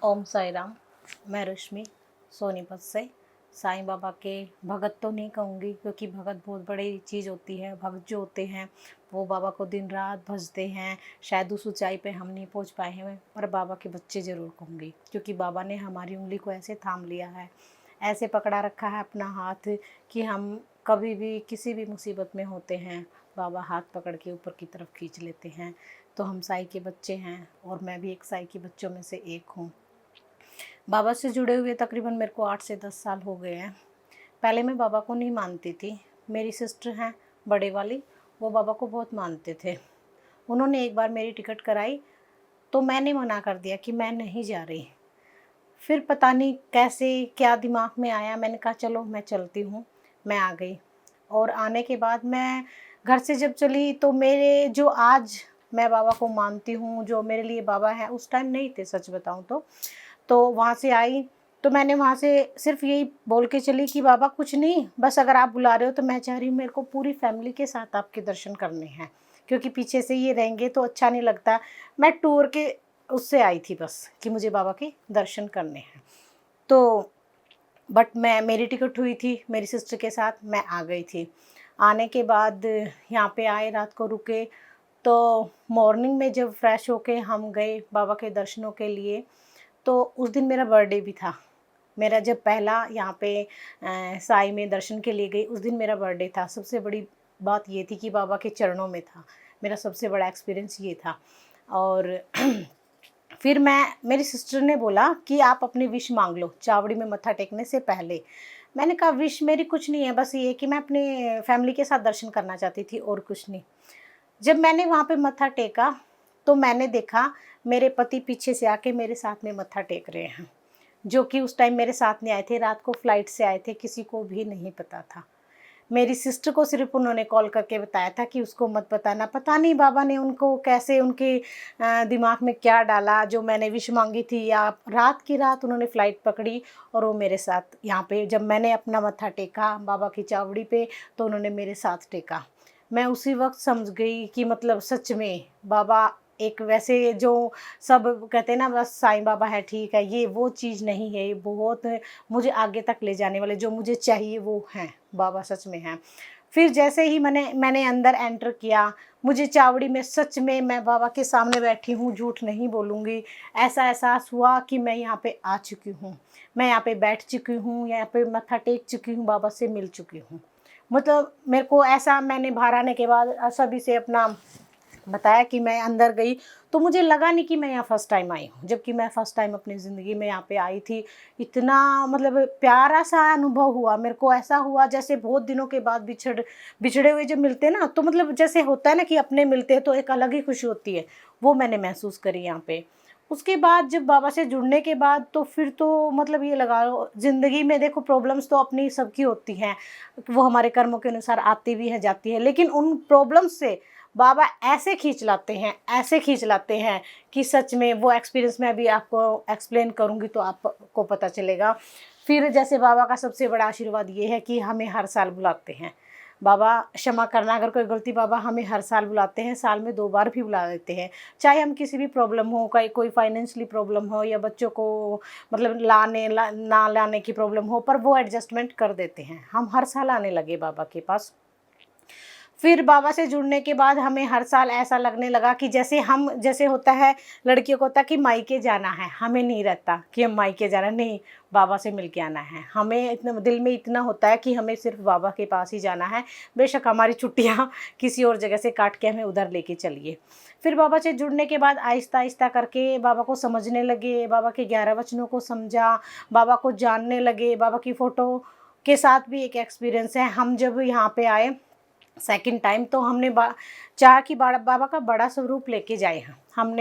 ओम साई राम। मैं रश्मि सोनीपत से। साईं बाबा के भगत तो नहीं कहूँगी, क्योंकि भगत बहुत बड़ी चीज़ होती है। भगत जो होते हैं वो बाबा को दिन रात भजते हैं। शायद उस ऊंचाई पे हम नहीं पहुँच पाए हैं, पर बाबा के बच्चे ज़रूर कहूँगी, क्योंकि बाबा ने हमारी उंगली को ऐसे थाम लिया है, ऐसे पकड़ा रखा है अपना हाथ कि हम कभी भी किसी भी मुसीबत में होते हैं, बाबा हाथ पकड़ के ऊपर की तरफ खींच लेते हैं। तो हम साईं के बच्चे हैं, और मैं भी एक साईं के बच्चों में से एक हूँ। बाबा से जुड़े हुए तकरीबन मेरे को 8 से 10 साल हो गए हैं। पहले मैं बाबा को नहीं मानती थी। मेरी सिस्टर हैं बड़े वाली, वो बाबा को बहुत मानते थे। उन्होंने एक बार मेरी टिकट कराई, तो मैंने मना कर दिया कि मैं नहीं जा रही। फिर पता नहीं कैसे क्या दिमाग में आया, मैंने कहा चलो मैं चलती हूँ। मैं आ गई, और आने के बाद मैं घर से जब चली तो मेरे जो आज मैं बाबा को मानती हूँ, जो मेरे लिए बाबा हैं, उस टाइम नहीं थे, सच बताऊँ तो वहाँ से आई तो मैंने वहाँ से सिर्फ यही बोल के चली कि बाबा कुछ नहीं, बस अगर आप बुला रहे हो तो मैं चाह रही हूँ मेरे को पूरी फैमिली के साथ आपके दर्शन करने हैं, क्योंकि पीछे से ये रहेंगे तो अच्छा नहीं लगता। मैं टूर के उससे आई थी बस कि मुझे बाबा के दर्शन करने हैं। तो बट मेरी टिकट हुई थी मेरी सिस्टर के साथ, मैं आ गई थी। आने के बाद यहाँ पे आए, रात को रुके, तो मॉर्निंग में जब फ्रेश होके हम गए बाबा के दर्शनों के लिए, तो उस दिन मेरा बर्थडे भी था। मेरा जब पहला यहाँ पे साई में दर्शन के लिए गई, उस दिन मेरा बर्थडे था। सबसे बड़ी बात ये थी कि बाबा के चरणों में था। मेरा सबसे बड़ा एक्सपीरियंस ये था। और फिर मेरी सिस्टर ने बोला कि आप अपनी विश मांग लो चावड़ी में मत्था टेकने से पहले। मैंने कहा विश मेरी कुछ नहीं है, बस ये कि मैं अपने फैमिली के साथ दर्शन करना चाहती थी, और कुछ नहीं। जब मैंने वहाँ पे मत्था टेका तो मैंने देखा मेरे पति पीछे से आके मेरे साथ में मत्था टेक रहे हैं, जो कि उस टाइम मेरे साथ नहीं आए थे, रात को फ्लाइट से आए थे, किसी को भी नहीं पता था। मेरी सिस्टर को सिर्फ उन्होंने कॉल करके बताया था कि उसको मत बताना। पता नहीं बाबा ने उनको कैसे, उनके दिमाग में क्या डाला, जो मैंने विश मांगी थी, या रात की रात उन्होंने फ़्लाइट पकड़ी और वो मेरे साथ यहाँ पे जब मैंने अपना मत्था टेका बाबा की चावड़ी पे, तो उन्होंने मेरे साथ टेका। मैं उसी वक्त समझ गई कि मतलब सच में बाबा एक, वैसे जो सब कहते हैं ना बस साईं बाबा है ठीक है, ये वो चीज़ नहीं है। ये बहुत मुझे आगे तक ले जाने वाले, जो मुझे चाहिए वो हैं, बाबा सच में हैं। फिर जैसे ही मैंने अंदर एंटर किया, मुझे चावड़ी में सच में मैं बाबा के सामने बैठी हूँ, झूठ नहीं बोलूँगी, ऐसा एहसास हुआ कि मैं यहाँ पे आ चुकी हूँ, मैं यहाँ पे बैठ चुकी हूँ, यहाँ पे मत्था टेक चुकी हूँ, बाबा से मिल चुकी हूँ। मतलब मेरे को ऐसा, मैंने बाहर आने के बाद सभी से अपना बताया कि मैं अंदर गई, तो मुझे लगा नहीं कि मैं यहाँ फ़र्स्ट टाइम आई हूँ, जबकि मैं फ़र्स्ट टाइम अपनी ज़िंदगी में यहाँ पे आई थी। इतना मतलब प्यारा सा अनुभव हुआ मेरे को, ऐसा हुआ जैसे बहुत दिनों के बाद बिछड़े हुए जब मिलते हैं ना, तो मतलब जैसे होता है ना कि अपने मिलते हैं तो एक अलग ही खुशी होती है, वो मैंने महसूस करी यहाँ पे। उसके बाद जब बाबा से जुड़ने के बाद तो फिर तो मतलब ये लगा लो, ज़िंदगी में देखो प्रॉब्लम्स तो अपनी सबकी होती हैं, वो हमारे कर्मों के अनुसार आती भी है जाती है, लेकिन उन प्रॉब्लम्स से बाबा ऐसे खींच लाते हैं, ऐसे खींच लाते हैं कि सच में वो एक्सपीरियंस मैं अभी आपको एक्सप्लेन करूँगी तो आपको पता चलेगा। फिर जैसे बाबा का सबसे बड़ा आशीर्वाद ये है कि हमें हर साल बुलाते हैं। बाबा क्षमा करना अगर कोई गलती, बाबा हमें हर साल बुलाते हैं, साल में 2 बार भी बुला देते हैं। चाहे हम किसी भी प्रॉब्लम हो, कोई फाइनेंशियली प्रॉब्लम हो, या बच्चों को मतलब ना लाने की प्रॉब्लम हो, पर वो एडजस्टमेंट कर देते हैं। हम हर साल आने लगे बाबा के पास। फिर बाबा से जुड़ने के बाद हमें हर साल ऐसा लगने लगा कि जैसे होता है लड़कियों को होता है कि मायके जाना है, हमें नहीं रहता कि हम मायके जाना, नहीं, बाबा से मिल के आना है। हमें इतना दिल में इतना होता है कि हमें सिर्फ बाबा के पास ही जाना है, बेशक हमारी छुट्टियाँ किसी और जगह से काट के हमें उधर लेके चलिए। फिर बाबा से जुड़ने के बाद आहिस्ता आहिस्ता करके बाबा को समझने लगे, बाबा के 11 वचनों को समझा, बाबा को जानने लगे। बाबा की फ़ोटो के साथ भी एक एक्सपीरियंस है। हम जब यहाँ पे आए सेकंड टाइम, तो हमने चाहा कि बाबा का बड़ा स्वरूप लेके जाए। हम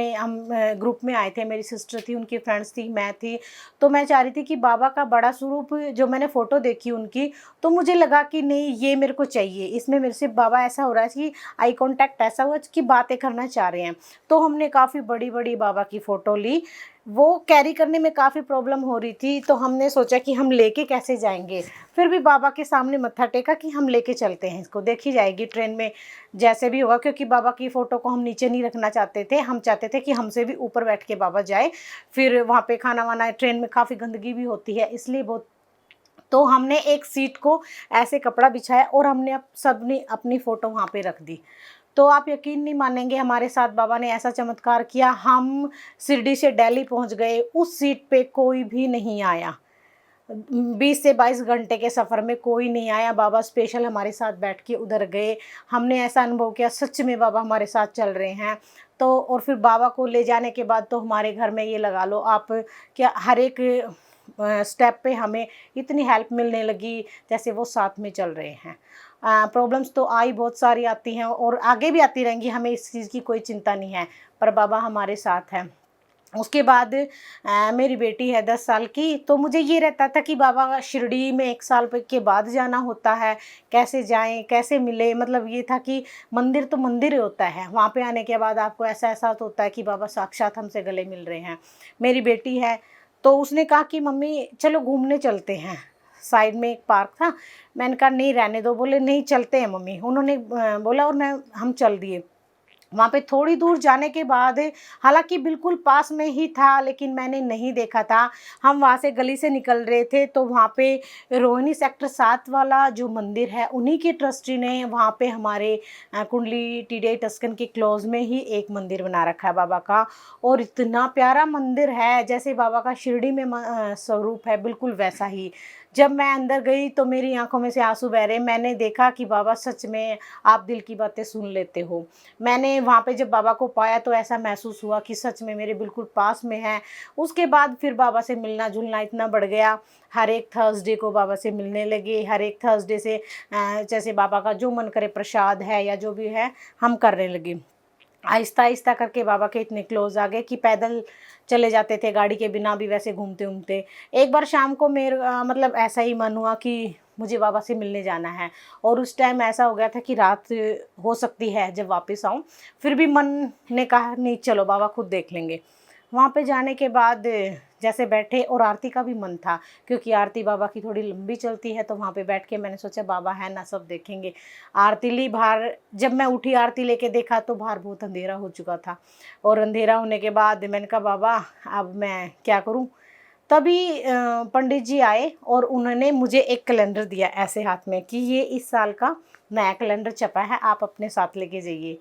ग्रुप में आए थे, मेरी सिस्टर थी, उनकी फ्रेंड्स थी, मैं थी। तो मैं चाह रही थी कि बाबा का बड़ा स्वरूप, जो मैंने फ़ोटो देखी उनकी, तो मुझे लगा कि नहीं ये मेरे को चाहिए। इसमें मेरे से बाबा ऐसा हो रहा है कि आई कांटेक्ट ऐसा हुआ कि बातें करना चाह रहे हैं। तो हमने काफ़ी बड़ी बड़ी बाबा की फ़ोटो ली। वो कैरी करने में काफ़ी प्रॉब्लम हो रही थी, तो हमने सोचा कि हम लेके कैसे जाएंगे। फिर भी बाबा के सामने मत्था टेका कि हम लेके चलते हैं इसको, देखी जाएगी ट्रेन में जैसे भी होगा, क्योंकि बाबा की फ़ोटो को हम नीचे नहीं रखना चाहते थे, हम चाहते थे कि हमसे भी ऊपर बैठ के बाबा जाए। फिर वहाँ पे खाना वाना, ट्रेन में काफ़ी गंदगी भी होती है, इसलिए बहुत, तो हमने एक सीट को ऐसे कपड़ा बिछाया और हमने सबने अपनी फ़ोटो वहाँ पे रख दी। तो आप यकीन नहीं मानेंगे, हमारे साथ बाबा ने ऐसा चमत्कार किया, हम शिरडी से दिल्ली पहुँच गए, उस सीट पे कोई भी नहीं आया। 20 से 22 घंटे के सफ़र में कोई नहीं आया, बाबा स्पेशल हमारे साथ बैठ के उधर गए। हमने ऐसा अनुभव किया सच में बाबा हमारे साथ चल रहे हैं। तो और फिर बाबा को ले जाने के बाद तो हमारे घर में ये लगा लो आप, क्या हर एक स्टेप पे हमें इतनी हेल्प मिलने लगी जैसे वो साथ में चल रहे हैं। प्रॉब्लम्स तो आई बहुत सारी आती हैं और आगे भी आती रहेंगी, हमें इस चीज़ की कोई चिंता नहीं है, पर बाबा हमारे साथ हैं। उसके बाद मेरी बेटी है 10 साल की, तो मुझे ये रहता था कि बाबा शिरडी में 1 साल के बाद जाना होता है, कैसे जाएं, कैसे मिले, मतलब ये था कि मंदिर तो मंदिर ही होता है, वहाँ पे आने के बाद आपको ऐसा एहसास होता है कि बाबा साक्षात हमसे गले मिल रहे हैं। मेरी बेटी है, तो उसने कहा कि मम्मी चलो घूमने चलते हैं, साइड में एक पार्क था। मैंने कहा नहीं रहने दो, बोले नहीं चलते हैं मम्मी, उन्होंने बोला और हम चल दिए। वहाँ पे थोड़ी दूर जाने के बाद, हालांकि बिल्कुल पास में ही था लेकिन मैंने नहीं देखा था, हम वहाँ से गली से निकल रहे थे तो वहाँ पे रोहिणी सेक्टर 7 वाला जो मंदिर है, उन्हीं के ट्रस्टी ने वहाँ पे हमारे कुंडली टीडीआई टस्कन के क्लोज में ही एक मंदिर बना रखा है बाबा का। और इतना प्यारा मंदिर है, जैसे बाबा का शिरडी में स्वरूप है बिल्कुल वैसा ही। जब मैं अंदर गई तो मेरी आंखों में से आंसू बह रहे, मैंने देखा कि बाबा सच में आप दिल की बातें सुन लेते हो। मैंने वहाँ पे जब बाबा को पाया तो ऐसा महसूस हुआ कि सच में मेरे बिल्कुल पास में है। उसके बाद फिर बाबा से मिलना जुलना इतना बढ़ गया, हर एक थर्सडे को बाबा से मिलने लगे, हर एक थर्सडे से जैसे बाबा का जो मन करे प्रसाद है या जो भी है हम करने लगे। आहिस्ता आहिस्ता करके बाबा के इतने क्लोज आ गए कि पैदल चले जाते थे, गाड़ी के बिना भी वैसे घूमते घूमते। एक बार शाम को मेरा मतलब ऐसा ही मन हुआ कि मुझे बाबा से मिलने जाना है, और उस टाइम ऐसा हो गया था कि रात हो सकती है जब वापस आऊँ, फिर भी मन ने कहा नहीं चलो बाबा खुद देख लेंगे। वहाँ पे जाने के बाद जैसे बैठे, और आरती का भी मन था क्योंकि आरती बाबा की थोड़ी लंबी चलती है, तो वहाँ पे बैठ के मैंने सोचा बाबा है ना, सब देखेंगे। आरती ली बाहर, जब मैं उठी आरती लेके देखा तो बाहर बहुत अंधेरा हो चुका था, और अंधेरा होने के बाद मैंने कहा बाबा अब मैं क्या करूँ। तभी पंडित जी आए और उन्होंने मुझे एक कैलेंडर दिया ऐसे हाथ में कि ये इस साल का नया कैलेंडर छपा है, आप अपने साथ लेके जाइए।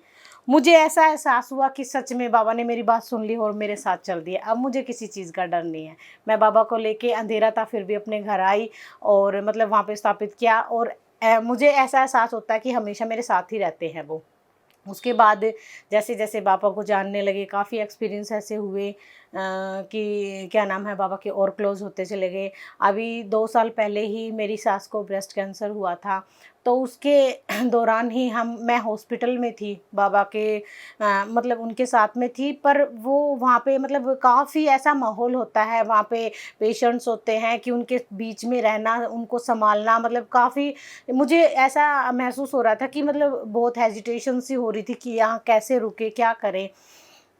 मुझे ऐसा एहसास हुआ कि सच में बाबा ने मेरी बात सुन ली और मेरे साथ चल दिया, अब मुझे किसी चीज़ का डर नहीं है। मैं बाबा को लेके, अंधेरा था फिर भी अपने घर आई और मतलब वहाँ पे स्थापित किया, और मुझे ऐसा एहसास होता है कि हमेशा मेरे साथ ही रहते हैं वो। उसके बाद जैसे जैसे बाबा को जानने लगे, काफ़ी एक्सपीरियंस ऐसे हुए कि क्या नाम है, बाबा के और क्लोज़ होते चले गए। अभी 2 साल पहले ही मेरी सास को ब्रेस्ट कैंसर हुआ था, तो उसके दौरान ही मैं हॉस्पिटल में थी, बाबा के मतलब उनके साथ में थी। पर वो वहाँ पे मतलब काफ़ी ऐसा माहौल होता है, वहाँ पे पेशेंट्स होते हैं कि उनके बीच में रहना, उनको सँभालना, मतलब काफ़ी मुझे ऐसा महसूस हो रहा था कि मतलब बहुत हेजिटेशन सी हो रही थी कि यहाँ कैसे रुके, क्या करें।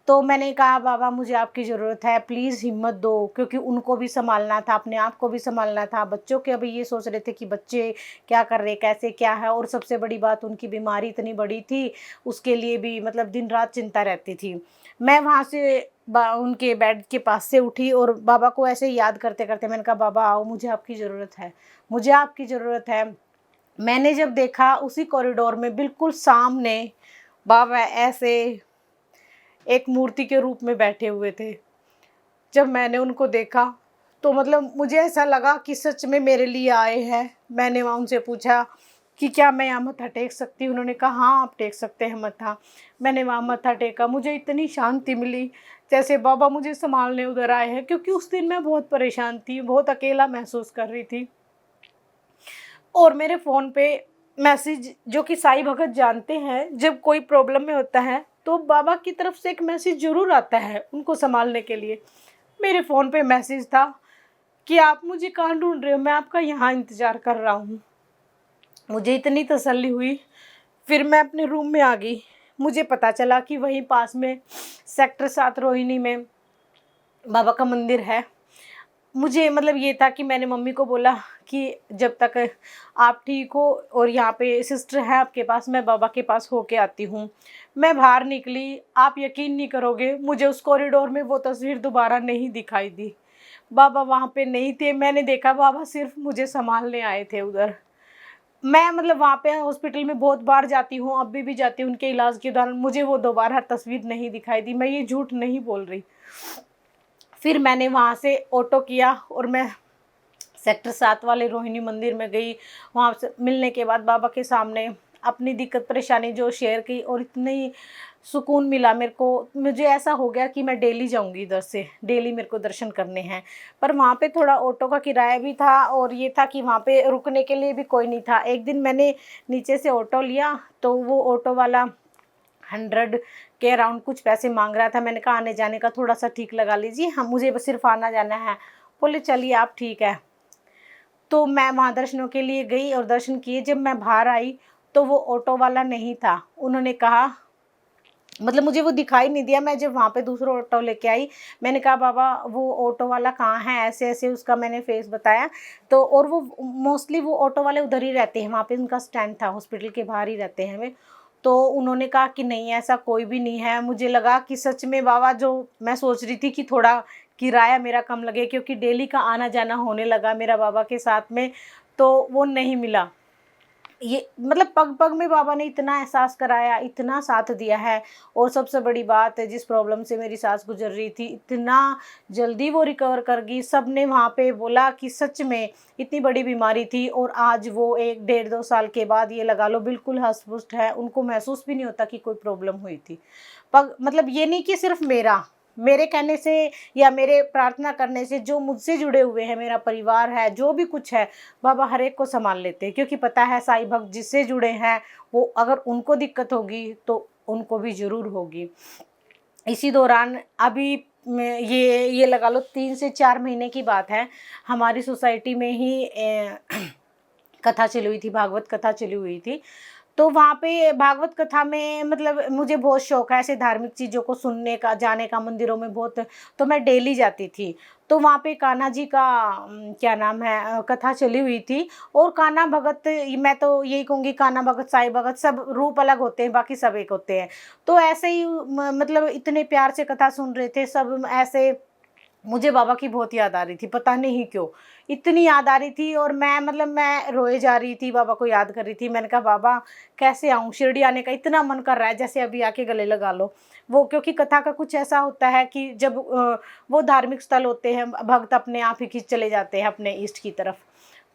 तो मैंने कहा बाबा मुझे आपकी ज़रूरत है, प्लीज़ हिम्मत दो, क्योंकि उनको भी सँभालना था, अपने आप को भी सँभालना था। बच्चों के अभी ये सोच रहे थे कि बच्चे क्या कर रहे, कैसे क्या है, और सबसे बड़ी बात उनकी बीमारी इतनी बड़ी थी, उसके लिए भी मतलब दिन रात चिंता रहती थी। मैं वहाँ से उनके बेड के पास से उठी और बाबा को ऐसे ही याद करते-करते मैंने कहा बाबा आओ, मुझे आपकी ज़रूरत है, मुझे आपकी ज़रूरत है। मैंने जब देखा उसी कॉरिडोर में बिल्कुल सामने बाबा ऐसे एक मूर्ति के रूप में बैठे हुए थे। जब मैंने उनको देखा तो मतलब मुझे ऐसा लगा कि सच में मेरे लिए आए हैं। मैंने वहाँ उनसे पूछा कि क्या मैं यहाँ मत्था टेक सकती हूँ? उन्होंने कहा हाँ आप टेक सकते हैं मत्था। मैंने वहाँ मत्था टेका, मुझे इतनी शांति मिली जैसे बाबा मुझे संभालने उधर आए हैं, क्योंकि उस दिन मैं बहुत परेशान थी, बहुत अकेला महसूस कर रही थी। और मेरे फ़ोन पे मैसेज, जो कि साईं भगत जानते हैं जब कोई प्रॉब्लम में होता है तो बाबा की तरफ से एक मैसेज ज़रूर आता है उनको संभालने के लिए। मेरे फ़ोन पे मैसेज था कि आप मुझे कहाँ ढूंढ रहे हो, मैं आपका यहाँ इंतज़ार कर रहा हूँ। मुझे इतनी तसल्ली हुई, फिर मैं अपने रूम में आ गई। मुझे पता चला कि वहीं पास में सेक्टर 7 रोहिणी में बाबा का मंदिर है। मुझे मतलब ये था कि मैंने मम्मी को बोला कि जब तक आप ठीक हो और यहाँ पे सिस्टर है आपके पास, मैं बाबा के पास होके आती हूँ। मैं बाहर निकली, आप यकीन नहीं करोगे, मुझे उस कॉरिडोर में वो तस्वीर दोबारा नहीं दिखाई दी। बाबा वहाँ पे नहीं थे, मैंने देखा बाबा सिर्फ मुझे संभालने आए थे उधर। मैं मतलब वहाँ पे हॉस्पिटल में बहुत बार जाती हूँ, अभी भी जाती हूँ उनके इलाज के दौरान, मुझे वो दोबारा तस्वीर नहीं दिखाई दी। मैं ये झूठ नहीं बोल रही। फिर मैंने वहाँ से ऑटो किया और मैं सेक्टर 7 वाले रोहिणी मंदिर में गई। वहाँ से मिलने के बाद बाबा के सामने अपनी दिक्कत परेशानी जो शेयर की, और इतनी सुकून मिला मेरे को। मुझे ऐसा हो गया कि मैं डेली जाऊंगी इधर से, डेली मेरे को दर्शन करने हैं। पर वहाँ पे थोड़ा ऑटो का किराया भी था, और ये था कि वहाँ पे रुकने के लिए भी कोई नहीं था। एक दिन मैंने नीचे से ऑटो लिया तो वो ऑटो वाला 100 के अराउंड कुछ पैसे मांग रहा था। मैंने कहा आने जाने का थोड़ा सा ठीक लगा लीजिए, हम मुझे बस सिर्फ आना जाना है। बोले चलिए आप ठीक है। तो मैं वहाँ दर्शनों के लिए गई और दर्शन किए। जब मैं बाहर आई तो वो ऑटो वाला नहीं था। उन्होंने कहा, मतलब मुझे वो दिखाई नहीं दिया। मैं जब वहाँ पे दूसरा ऑटो लेके आई, मैंने कहा बाबा वो ऑटो वाला कहाँ है, ऐसे ऐसे उसका मैंने फेस बताया। तो और वो मोस्टली वो ऑटो वाले उधर ही रहते हैं, वहाँ पे उनका स्टैंड था, हॉस्पिटल के बाहर ही रहते हैं वे। तो उन्होंने कहा कि नहीं ऐसा कोई भी नहीं है। मुझे लगा कि सच में बाबा, जो मैं सोच रही थी कि थोड़ा किराया मेरा कम लगे, क्योंकि डेली का आना जाना होने लगा मेरा बाबा के साथ में, तो वो नहीं मिला। ये मतलब पग पग में बाबा ने इतना एहसास कराया, इतना साथ दिया है। और सबसे बड़ी बात है, जिस प्रॉब्लम से मेरी सास गुजर रही थी, इतना जल्दी वो रिकवर कर गई। सब ने वहाँ पे बोला कि सच में इतनी बड़ी बीमारी थी, और आज वो 1 डेढ़ 2 साल के बाद ये लगा लो बिल्कुल हष्ट पुष्ट है। उनको महसूस भी नहीं होता कि कोई प्रॉब्लम हुई थी। पग मतलब ये नहीं कि सिर्फ मेरे कहने से या मेरे प्रार्थना करने से, जो मुझसे जुड़े हुए हैं, मेरा परिवार है, जो भी कुछ है, बाबा हर एक को संभाल लेते हैं। क्योंकि पता है साईं भक्त जिससे जुड़े हैं, वो अगर उनको दिक्कत होगी तो उनको भी ज़रूर होगी। इसी दौरान अभी ये लगा लो 3 से 4 महीने की बात है, हमारी सोसाइटी में ही कथा चली हुई थी, भागवत कथा चली हुई थी। तो वहाँ पे भागवत कथा में मतलब मुझे बहुत शौक है ऐसे धार्मिक चीज़ों को सुनने का, जाने का मंदिरों में बहुत। तो मैं डेली जाती थी। तो वहाँ पे कान्हा जी का क्या नाम है, कथा चली हुई थी। और कान्हा भगत, मैं तो यही कहूँगी, कान्हा भगत साईं भगत सब रूप अलग होते हैं, बाकी सब एक होते हैं। तो ऐसे ही मतलब इतने प्यार से कथा सुन रहे थे सब ऐसे। मुझे बाबा की बहुत याद आ रही थी, पता नहीं क्यों इतनी याद आ रही थी। और मैं मतलब मैं रोए जा रही थी, बाबा को याद कर रही थी। मैंने कहा बाबा कैसे आऊँ, शिरडी आने का इतना मन कर रहा है, जैसे अभी आके गले लगा लो। वो क्योंकि कथा का कुछ ऐसा होता है कि जब वो धार्मिक स्थल होते हैं, भक्त अपने आप ही खींच चले जाते हैं अपने ईष्ट की तरफ।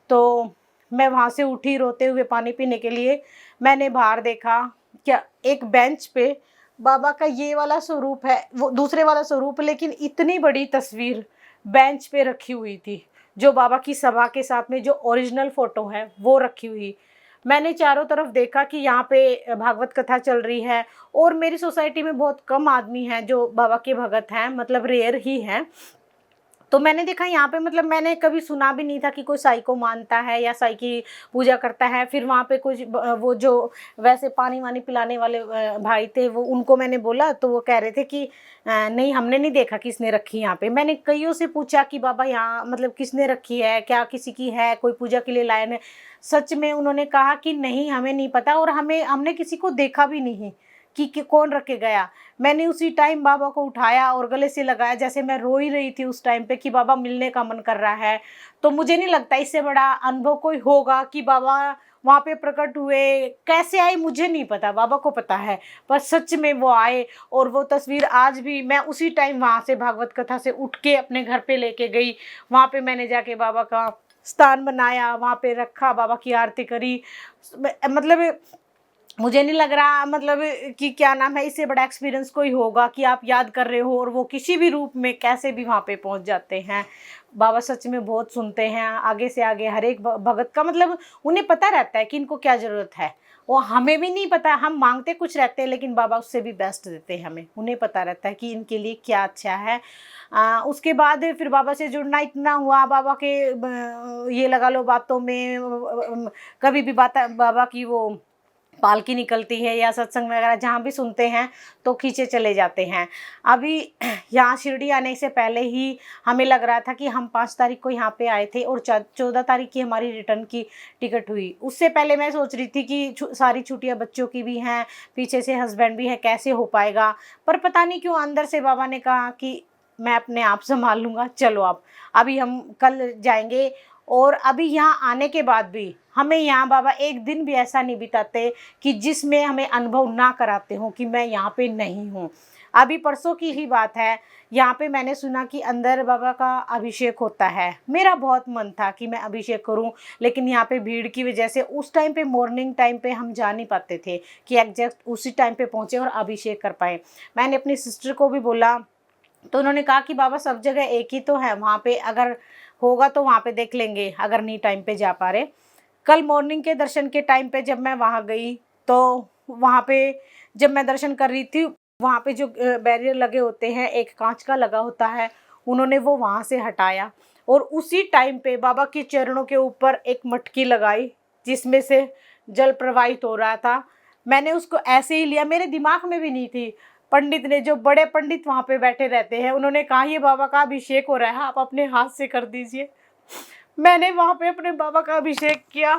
तो मैं वहाँ से उठी रोते हुए पानी पीने के लिए। मैंने बाहर देखा, क्या एक बेंच पे बाबा का ये वाला स्वरूप है, वो दूसरे वाला स्वरूप, लेकिन इतनी बड़ी तस्वीर बेंच पे रखी हुई थी, जो बाबा की सभा के साथ में जो ओरिजिनल फोटो है वो रखी हुई। मैंने चारों तरफ देखा कि यहाँ पे भागवत कथा चल रही है, और मेरी सोसाइटी में बहुत कम आदमी हैं जो बाबा के भगत हैं, मतलब रेयर ही हैं। तो मैंने देखा यहाँ पे, मतलब मैंने कभी सुना भी नहीं था कि कोई साईं को मानता है या साईं की पूजा करता है। फिर वहाँ पे कुछ वो जो वैसे पानी वानी पिलाने वाले भाई थे, वो उनको मैंने बोला तो वो कह रहे थे कि नहीं हमने नहीं देखा किसने रखी यहाँ पे। मैंने कईयों से पूछा कि बाबा यहाँ मतलब किसने रखी है, क्या किसी की है, कोई पूजा के लिए लायन है। सच में उन्होंने कहा कि नहीं हमें नहीं पता, और हमने किसी को देखा भी नहीं कि कौन रख के गया। मैंने उसी टाइम बाबा को उठाया और गले से लगाया, जैसे मैं रो ही रही थी उस टाइम पे कि बाबा मिलने का मन कर रहा है। तो मुझे नहीं लगता इससे बड़ा अनुभव कोई होगा कि बाबा वहाँ पे प्रकट हुए। कैसे आए मुझे नहीं पता, बाबा को पता है, पर सच में वो आए। और वो तस्वीर आज भी, मैं उसी टाइम वहाँ से भागवत कथा से उठ के अपने घर पे लेके गई। वहाँ पे मैंने जाके बाबा का स्थान बनाया, वहाँ पे रखा, बाबा की आरती करी। मतलब मुझे नहीं लग रहा मतलब कि क्या नाम है, इससे बड़ा एक्सपीरियंस कोई होगा कि आप याद कर रहे हो और वो किसी भी रूप में कैसे भी वहाँ पे पहुँच जाते हैं। बाबा सच में बहुत सुनते हैं, आगे से आगे हर एक भगत का, मतलब उन्हें पता रहता है कि इनको क्या ज़रूरत है। वो हमें भी नहीं पता, हम मांगते कुछ रहते हैं, लेकिन बाबा उससे भी बेस्ट देते हैं हमें। उन्हें पता रहता है कि इनके लिए क्या अच्छा है। उसके बाद फिर बाबा से जुड़ना इतना हुआ, बाबा के ये लगा लो बातों में कभी भी बात बाबा की वो पालकी निकलती है या सत्संग वगैरह जहाँ भी सुनते हैं तो खींचे चले जाते हैं। अभी यहाँ शिरडी आने से पहले ही हमें लग रहा था कि हम 5 तारीख को यहाँ पे आए थे और 14 तारीख की हमारी रिटर्न की टिकट हुई। उससे पहले मैं सोच रही थी कि सारी छुट्टियाँ बच्चों की भी हैं, पीछे से हस्बैंड भी है, कैसे हो पाएगा। पर पता नहीं क्यों अंदर से बाबा ने कहा कि मैं अपने आप संभाल लूँगा, चलो आप अभी हम कल जाएंगे। और अभी यहाँ आने के बाद भी हमें यहाँ बाबा एक दिन भी ऐसा नहीं बिताते कि जिसमें हमें अनुभव ना कराते हों कि मैं यहाँ पे नहीं हूँ। अभी परसों की ही बात है, यहाँ पे मैंने सुना कि अंदर बाबा का अभिषेक होता है। मेरा बहुत मन था कि मैं अभिषेक करूँ, लेकिन यहाँ पे भीड़ की वजह से उस टाइम पे मॉर्निंग टाइम पे हम जा नहीं पाते थे कि एग्जैक्ट उसी टाइम पे पहुँचे और अभिषेक कर पाए। मैंने अपनी सिस्टर को भी बोला तो उन्होंने कहा कि बाबा सब जगह एक ही तो है, वहाँ पे अगर होगा तो वहाँ पे देख लेंगे, अगर नहीं टाइम पे जा पा रहे। कल मॉर्निंग के दर्शन के टाइम पे जब मैं वहाँ गई तो वहाँ पे जब मैं दर्शन कर रही थी, वहाँ पे जो बैरियर लगे होते हैं, एक कांच का लगा होता है, उन्होंने वो वहाँ से हटाया और उसी टाइम पे बाबा के चरणों के ऊपर एक मटकी लगाई जिसमें से जल प्रवाहित हो रहा था। मैंने उसको ऐसे ही लिया, मेरे दिमाग में भी नहीं थी। पंडित ने, जो बड़े पंडित वहाँ पे बैठे रहते हैं, उन्होंने कहा ये बाबा का अभिषेक हो रहा है, आप अपने हाथ से कर दीजिए। मैंने वहाँ पे अपने बाबा का अभिषेक किया।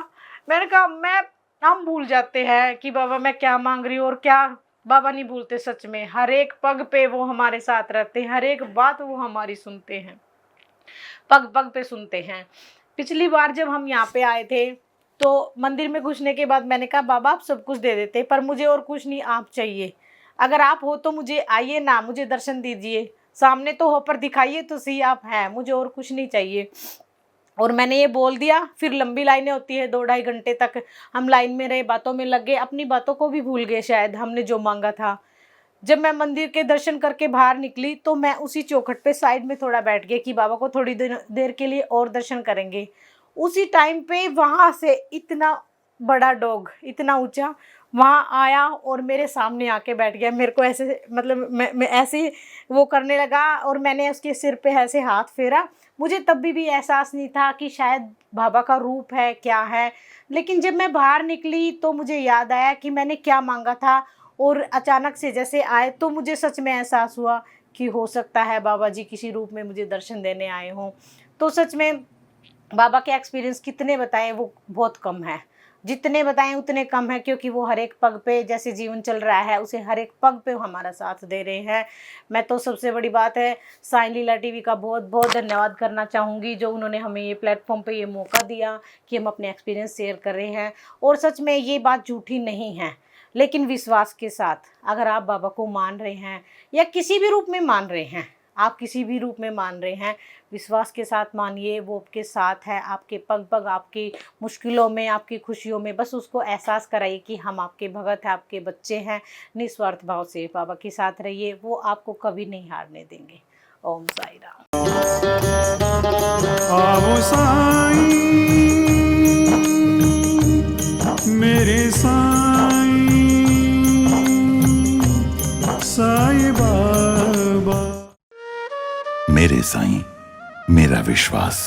मैंने कहा हम भूल जाते हैं कि बाबा मैं क्या मांग रही हूँ और क्या। बाबा नहीं भूलते सच में, हर एक पग पे वो हमारे साथ रहते हैं, हर एक बात वो हमारी सुनते हैं, पग पग पे सुनते हैं। पिछली बार जब हम यहाँ पे आए थे तो मंदिर में घुसने के बाद मैंने कहा बाबा आप सब कुछ दे देते, पर मुझे और कुछ नहीं, आप चाहिए। अगर आप हो तो मुझे आइए ना, मुझे दर्शन दीजिए, सामने तो हो पर दिखाइए तो सही आप हैं, मुझे और कुछ नहीं चाहिए। और मैंने ये बोल दिया। फिर लंबी लाइनें होती है, 2-2.5 घंटे तक हम लाइन में रहे, बातों में लग गए, अपनी बातों को भी भूल गए शायद हमने जो मांगा था। जब मैं मंदिर के दर्शन करके बाहर निकली तो मैं उसी चौखट पे साइड में थोड़ा बैठ गई कि बाबा को थोड़ी देर के लिए और दर्शन करेंगे। उसी टाइम पे वहाँ से इतना बड़ा डॉग, इतना ऊंचा, वहाँ आया और मेरे सामने आके बैठ गया। मेरे को ऐसे मतलब मैं ऐसे वो करने लगा और मैंने उसके सिर पे ऐसे हाथ फेरा। मुझे तब भी एहसास नहीं था कि शायद बाबा का रूप है, क्या है। लेकिन जब मैं बाहर निकली तो मुझे याद आया कि मैंने क्या मांगा था और अचानक से जैसे आए तो मुझे सच में एहसास हुआ कि हो सकता है बाबा जी किसी रूप में मुझे दर्शन देने आए हों। तो सच में बाबा के एक्सपीरियंस कितने बताएं वो बहुत कम है, जितने बताएं उतने कम है, क्योंकि वो हर एक पग पे जैसे जीवन चल रहा है उसे हर एक पग पे हमारा साथ दे रहे हैं। मैं तो सबसे बड़ी बात है साई लीला टीवी का बहुत बहुत धन्यवाद करना चाहूँगी, जो उन्होंने हमें ये प्लेटफॉर्म पे ये मौका दिया कि हम अपने एक्सपीरियंस शेयर कर रहे हैं। और सच में ये बात झूठी नहीं है, लेकिन विश्वास के साथ अगर आप बाबा को मान रहे हैं या किसी भी रूप में मान रहे हैं, आप किसी भी रूप में मान रहे हैं, विश्वास के साथ मानिए, वो आपके साथ है, आपके पग पग, आपकी मुश्किलों में, आपकी खुशियों में। बस उसको एहसास कराइए कि हम आपके भगत हैं, आपके बच्चे हैं। निस्वार्थ भाव से बाबा के साथ रहिए, वो आपको कभी नहीं हारने देंगे। ओम साई राम। आओ साईं, मेरे साईं, साईं बाबा। मेरे साईं, मेरा विश्वास।